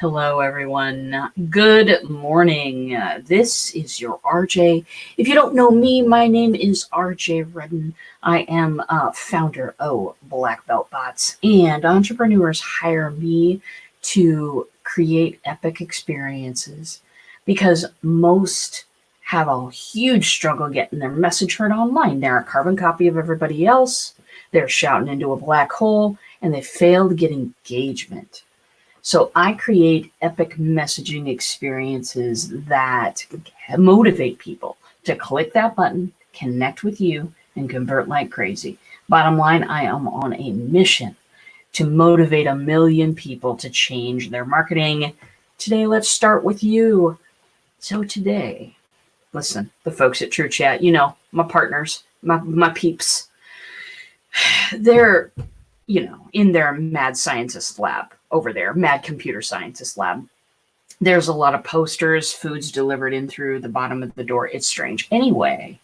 Hello, everyone. Good morning. This is your RJ. If you don't know me, my name is RJ Redden. I am founder of Black Belt Bots, and entrepreneurs hire me to create epic experiences because most have a huge struggle getting their message heard online. They're a carbon copy of everybody else. They're shouting into a black hole, and they fail to get engagement. So I create epic messaging experiences that motivate people to click that button, connect with you, and convert like crazy. Bottom line, I am on a mission to motivate 1 million people to change their marketing. Today, let's start with you. So today, listen, the folks at TruChat, my partners, my peeps, they're, in their mad scientist lab over there, mad computer scientist lab. There's a lot of posters, foods delivered in through the bottom of the door. It's strange. Anyway,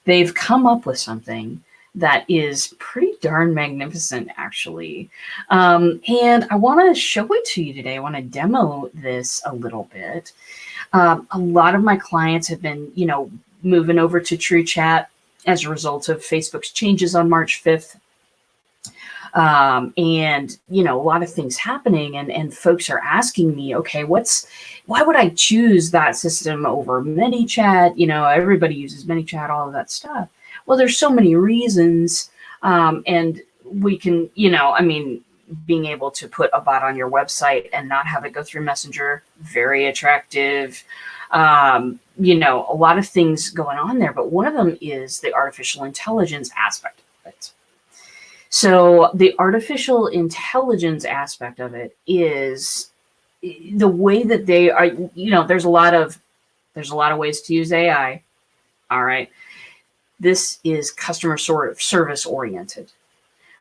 they've come up with something that is pretty darn magnificent, actually. And I want to show it to you today. I want to demo this a little bit. A lot of my clients have been, moving over to TruChat as a result of Facebook's changes on March 5th. And, a lot of things happening and folks are asking me, okay, why would I choose that system over ManyChat? Everybody uses ManyChat, all of that stuff. Well, there's so many reasons. And we can, being able to put a bot on your website and not have it go through Messenger, very attractive. A lot of things going on there, but one of them is the artificial intelligence aspect of it. So the artificial intelligence aspect of it is the way that they are, there's a lot of ways to use AI. All right. This is customer service oriented.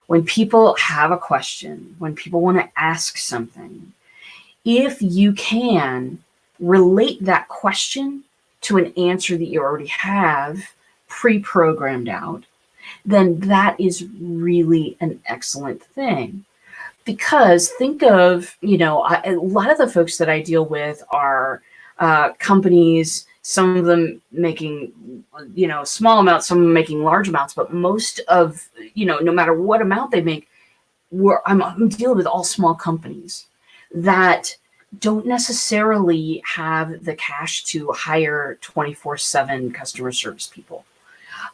When people have a question, when people want to ask something, if you can relate that question to an answer that you already have pre-programmed out, then that is really an excellent thing. Because think of, a lot of the folks that I deal with are companies, some of them making, small amounts, some of them making large amounts, but most of, no matter what amount they make, I'm dealing with all small companies that don't necessarily have the cash to hire 24/7 customer service people.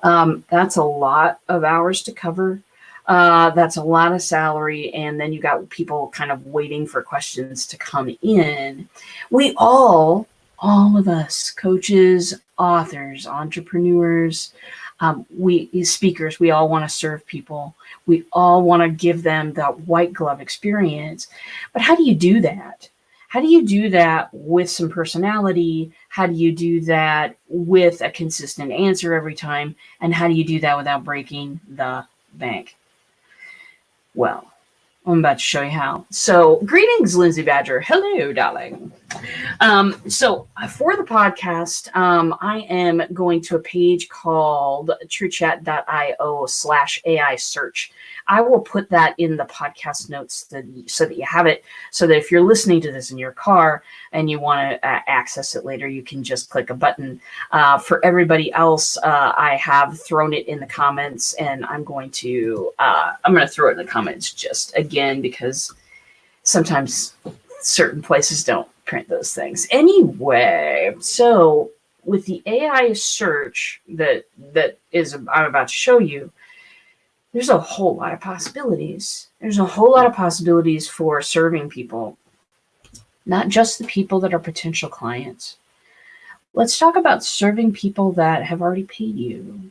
That's a lot of hours to cover. That's a lot of salary. And then you got people kind of waiting for questions to come in. We all of us, coaches, authors, entrepreneurs, speakers, we all want to serve people. We all want to give them that white glove experience. But how do you do that? How do you do that with some personality? How do you do that with a consistent answer every time? And how do you do that without breaking the bank? Well, I'm about to show you how. So greetings, Lindsay Badger. Hello, darling. So for the podcast, I am going to a page called truchat.io/AI Search. I will put that in the podcast notes so that you have it, so that if you're listening to this in your car and you want to access it later, you can just click a button. For everybody else, I have thrown it in the comments, and I'm going to throw it in the comments just again because sometimes certain places don't print those things. Anyway, so with the AI search that I'm about to show you, there's a whole lot of possibilities. There's a whole lot of possibilities for serving people, not just the people that are potential clients. Let's talk about serving people that have already paid you.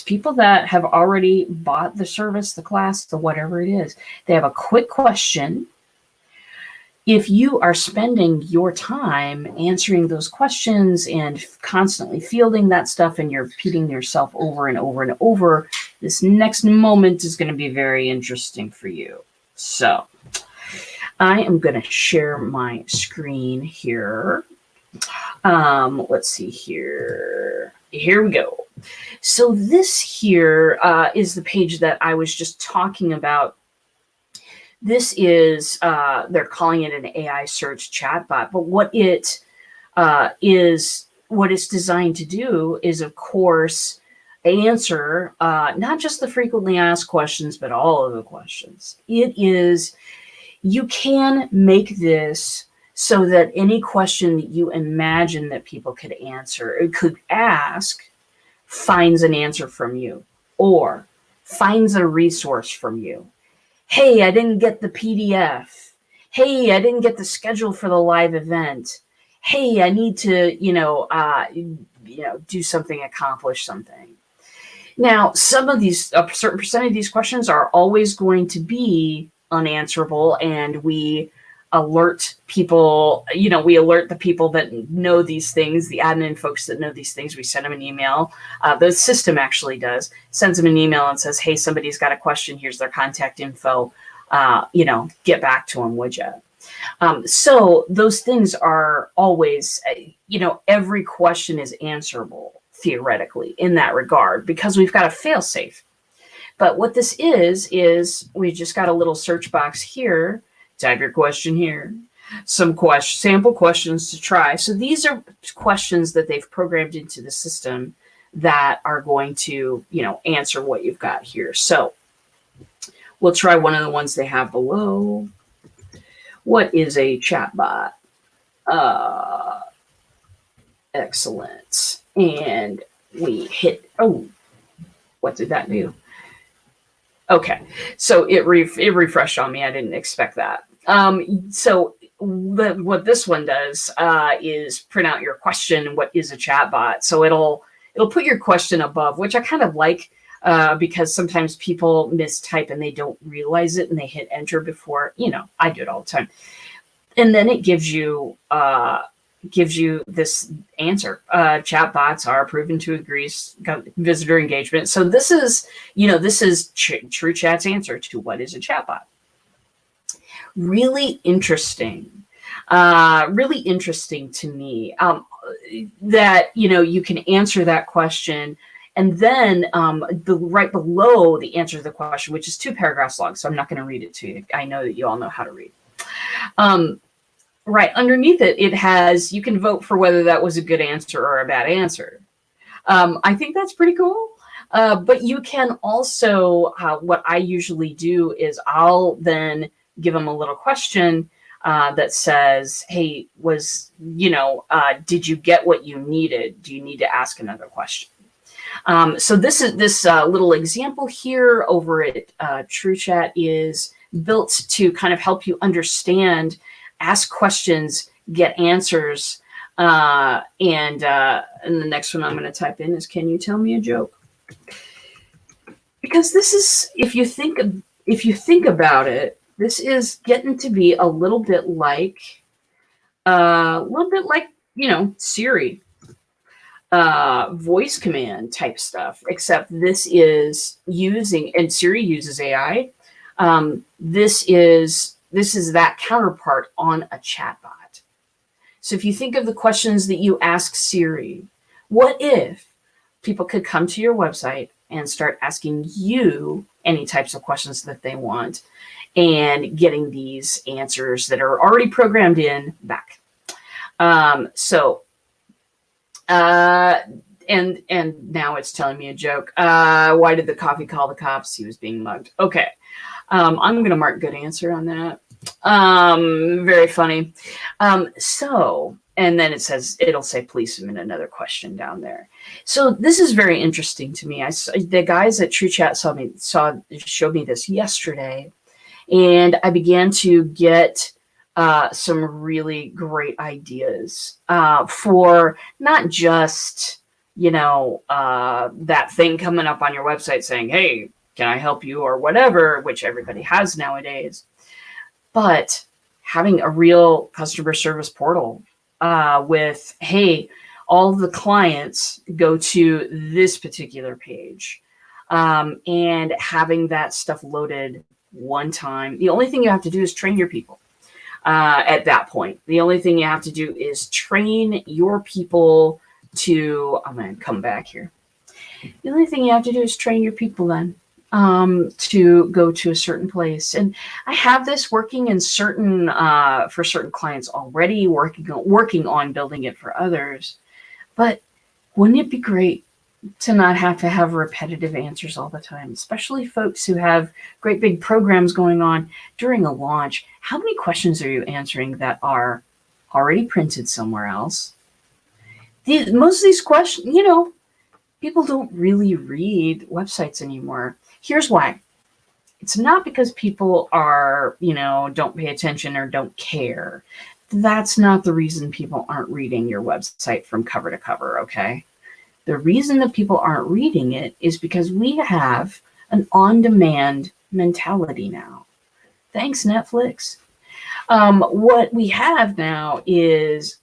People that have already bought the service, the class, the whatever it is. They have a quick question. If you are spending your time answering those questions and constantly fielding that stuff and you're repeating yourself over and over and over, this next moment is going to be very interesting for you. So I am going to share my screen here. Let's see here. Here we go. So this here is the page that I was just talking about. This is, they're calling it an AI search chatbot, but what it's designed to do is, of course, answer not just the frequently asked questions, but all of the questions. You can make this so that any question that you imagine that people could answer, or could ask, finds an answer from you, or finds a resource from you. Hey, I didn't get the PDF. Hey, I didn't get the schedule for the live event. Hey, I need to, do something, accomplish something. Now, some of these, a certain percent of these questions are always going to be unanswerable, and we alert people, we alert the people that know these things, the admin folks that know these things. We send them an email. The system actually sends them an email and says, hey, somebody's got a question. Here's their contact info. Get back to them, would you? So those things are always, every question is answerable theoretically in that regard, because we've got a fail safe. But what this is we just got a little search box here. Type your question here. Some sample questions to try. So these are questions that they've programmed into the system that are going to, answer what you've got here. So we'll try one of the ones they have below. What is a chatbot? Excellent. And we hit, what did that do? Okay, so it refreshed on me. I didn't expect that. So what this one does is print out your question. What is a chatbot? So it'll put your question above, which I kind of like, because sometimes people mistype and they don't realize it, and they hit enter before. I do it all the time, and then it gives you this answer. Chatbots are proven to increase visitor engagement. So this is TruChat's answer to what is a chatbot. Really interesting to me, that, you can answer that question. And then right below the answer to the question, which is 2 paragraphs long, so I'm not going to read it to you. I know that you all know how to read. Right underneath it has, you can vote for whether that was a good answer or a bad answer. I think that's pretty cool. But you can also, what I usually do is I'll then give them a little question that says, hey, did you get what you needed? Do you need to ask another question? So this little example here over at TruChat is built to kind of help you understand, ask questions, get answers. And the next one I'm going to type in is, can you tell me a joke? Because this is, if you think about it, this is getting to be a little bit like Siri, voice command type stuff, except this is using, and Siri uses AI. This is that counterpart on a chatbot. So if you think of the questions that you ask Siri, what if people could come to your website and start asking you any types of questions that they want, and getting these answers that are already programmed in back. And now it's telling me a joke. Why did the coffee call the cops? He was being mugged. Okay. I'm going to mark good answer on that. Very funny. And then it'll say, please submit another question down there. So this is very interesting to me. The guys at TruChat showed me this yesterday, and I began to get some really great ideas for not just, that thing coming up on your website saying, hey, can I help you, or whatever, which everybody has nowadays, but having a real customer service portal with, hey, all the clients go to this particular page, and having that stuff loaded one time. The only thing you have to do is train your people. At that point, the only thing you have to do is train your people to, I'm going to come back here. The only thing you have to do is train your people then. to go to a certain place. And I have this working in certain for certain clients already, working on building it for others. But wouldn't it be great to not have to have repetitive answers all the time, especially folks who have great big programs going on during a launch? How many questions are you answering that are already printed somewhere else? Most of these questions, people don't really read websites anymore. Here's why. It's not because people are, don't pay attention or don't care. That's not the reason people aren't reading your website from cover to cover, okay? The reason that people aren't reading it is because we have an on-demand mentality now. Thanks, Netflix. What we have now is,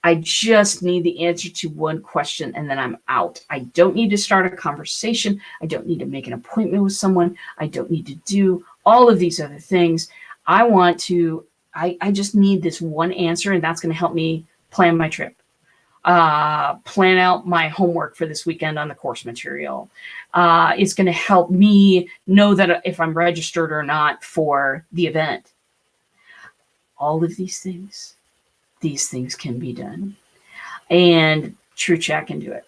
I just need the answer to one question and then I'm out. I don't need to start a conversation. I don't need to make an appointment with someone. I don't need to do all of these other things. I just need this one answer, and that's going to help me plan my trip. Plan out my homework for this weekend on the course material. It's going to help me know that if I'm registered or not for the event. All of these things can be done, and TruChat can do it.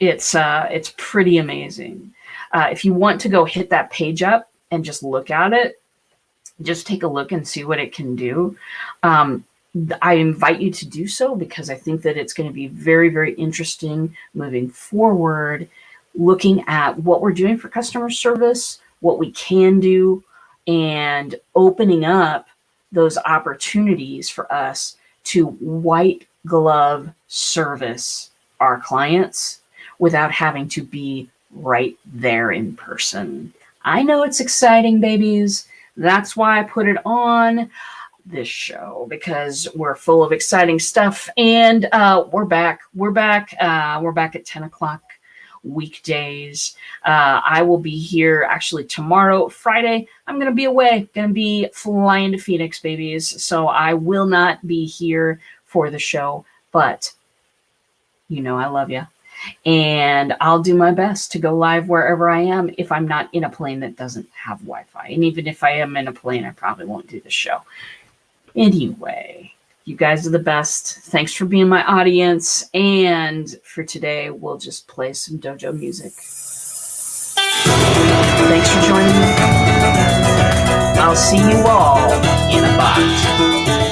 It's pretty amazing. If you want to go hit that page up and just look at it, just take a look and see what it can do. I invite you to do so because I think that it's going to be very, very interesting moving forward, looking at what we're doing for customer service, what we can do, and opening up those opportunities for us to white glove service our clients without having to be right there in person. I know it's exciting, babies. That's why I put it on this show, because we're full of exciting stuff. And we're back. We're back at 10 o'clock weekdays. I will be here actually tomorrow, Friday. I'm going to be away, going to be flying to Phoenix, babies. So I will not be here for the show, but I love you. And I'll do my best to go live wherever I am if I'm not in a plane that doesn't have Wi-Fi. And even if I am in a plane, I probably won't do the show. Anyway, you guys are the best. Thanks for being my audience. And for today, we'll just play some dojo music. Thanks for joining me. I'll see you all in a bot.